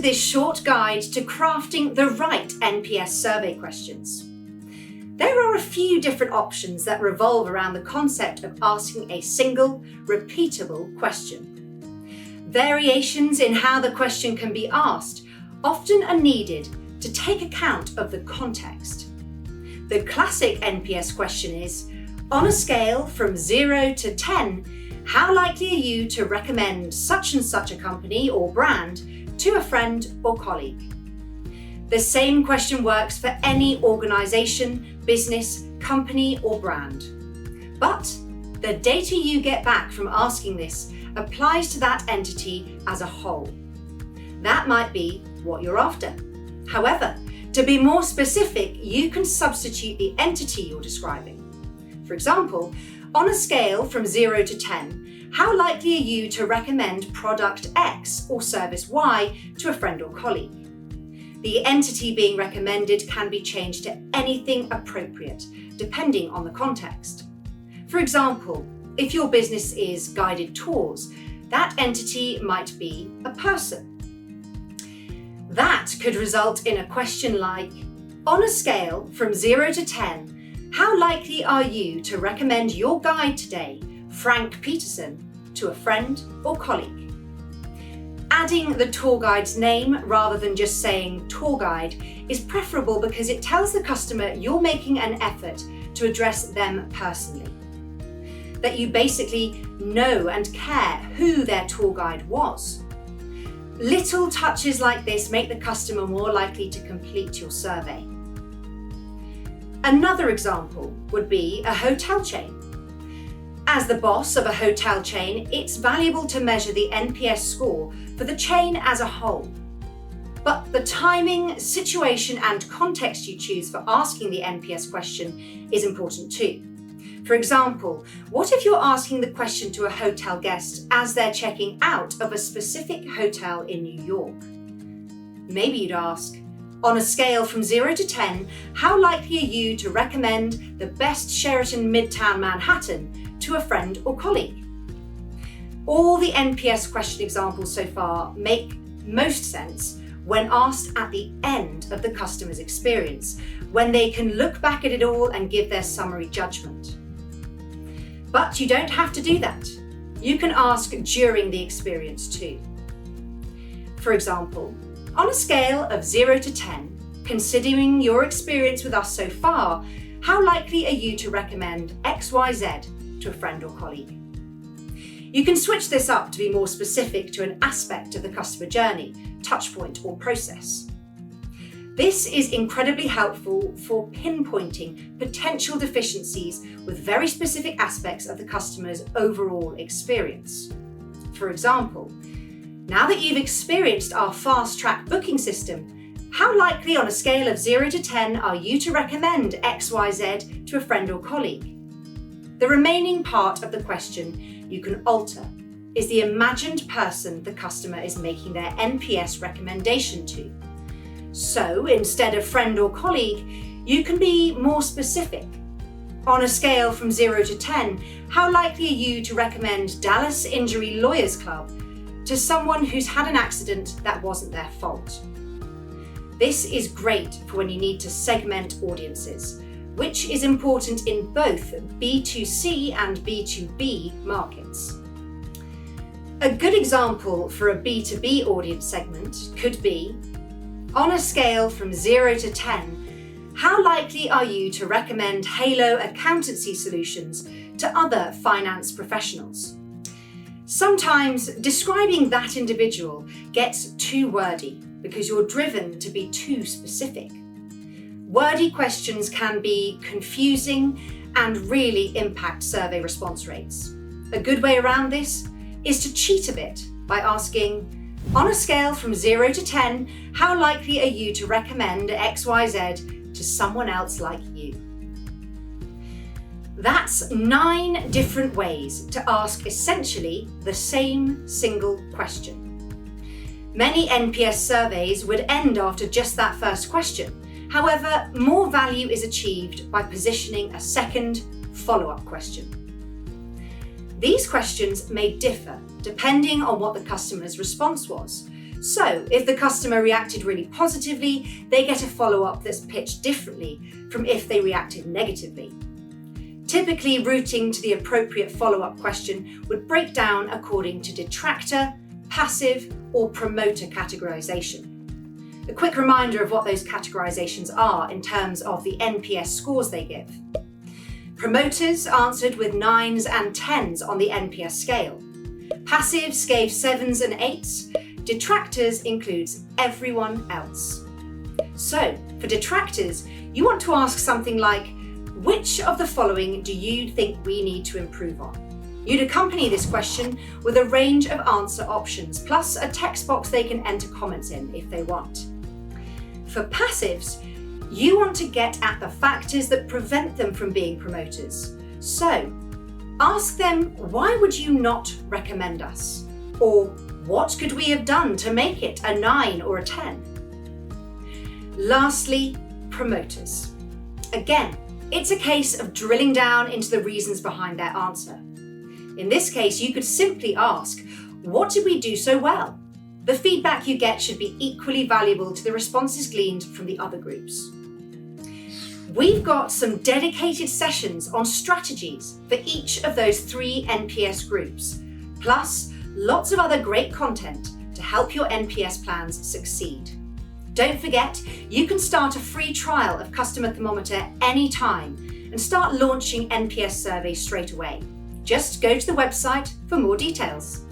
this short guide to crafting the right NPS survey questions. There are a few different options that revolve around the concept of asking a single, repeatable question. Variations in how the question can be asked often are needed to take account of the context. The classic NPS question is, on a scale from 0 to 10, how likely are you to recommend such and such a company or brand to a friend or colleague? The same question works for any organisation, business, company or brand. But the data you get back from asking this applies to that entity as a whole. That might be what you're after. However, to be more specific, you can substitute the entity you're describing. For example, on a scale from 0 to 10, how likely are you to recommend product X or service Y to a friend or colleague? The entity being recommended can be changed to anything appropriate, depending on the context. For example, if your business is guided tours, that entity might be a person. That could result in a question like, on a scale from 0 to 10, how likely are you to recommend your guide today, Frank Peterson, to a friend or colleague? Adding the tour guide's name rather than just saying tour guide is preferable because it tells the customer you're making an effort to address them personally. That you basically know and care who their tour guide was. Little touches like this make the customer more likely to complete your survey. Another example would be a hotel chain. As the boss of a hotel chain, it's valuable to measure the NPS score for the chain as a whole. But the timing, situation, and context you choose for asking the NPS question is important too. For example, what if you're asking the question to a hotel guest as they're checking out of a specific hotel in New York? Maybe you'd ask, on a scale from 0 to 10, how likely are you to recommend the best Sheraton Midtown Manhattan to a friend or colleague? All the NPS question examples so far make most sense when asked at the end of the customer's experience, when they can look back at it all and give their summary judgment. But you don't have to do that. You can ask during the experience too. For example, on a scale of 0 to 10, considering your experience with us so far, how likely are you to recommend XYZ to a friend or colleague? You can switch this up to be more specific to an aspect of the customer journey, touchpoint, or process. This is incredibly helpful for pinpointing potential deficiencies with very specific aspects of the customer's overall experience. For example, now that you've experienced our fast-track booking system, how likely on a scale of 0 to 10 are you to recommend XYZ to a friend or colleague? The remaining part of the question you can alter is the imagined person the customer is making their NPS recommendation to. So instead of friend or colleague, you can be more specific. On a scale from 0 to 10, how likely are you to recommend Dallas Injury Lawyers Club to someone who's had an accident that wasn't their fault? This is great for when you need to segment audiences, which is important in both B2C and B2B markets. A good example for a B2B audience segment could be, on a scale from 0 to 10, how likely are you to recommend Halo accountancy solutions to other finance professionals? Sometimes describing that individual gets too wordy because you're driven to be too specific. Wordy questions can be confusing and really impact survey response rates. A good way around this is to cheat a bit by asking, on a scale from 0 to 10, how likely are you to recommend XYZ to someone else like you? That's 9 different ways to ask essentially the same single question. Many NPS surveys would end after just that first question. However, more value is achieved by positioning a second follow-up question. These questions may differ depending on what the customer's response was. So if the customer reacted really positively, they get a follow-up that's pitched differently from if they reacted negatively. Typically, routing to the appropriate follow-up question would break down according to detractor, passive, or promoter categorization. A quick reminder of what those categorizations are in terms of the NPS scores they give. Promoters answered with 9s and 10s on the NPS scale. Passives gave 7s and 8s. Detractors includes everyone else. So, for detractors, you want to ask something like, which of the following do you think we need to improve on? You'd accompany this question with a range of answer options, plus a text box they can enter comments in if they want. For passives, you want to get at the factors that prevent them from being promoters. So, ask them, why would you not recommend us? Or, what could we have done to make it a 9 or a 10? Lastly, promoters. Again, it's a case of drilling down into the reasons behind their answer. In this case, you could simply ask, what did we do so well? The feedback you get should be equally valuable to the responses gleaned from the other groups. We've got some dedicated sessions on strategies for each of those 3 NPS groups, plus lots of other great content to help your NPS plans succeed. Don't forget, you can start a free trial of Customer Thermometer anytime and start launching NPS surveys straight away. Just go to the website for more details.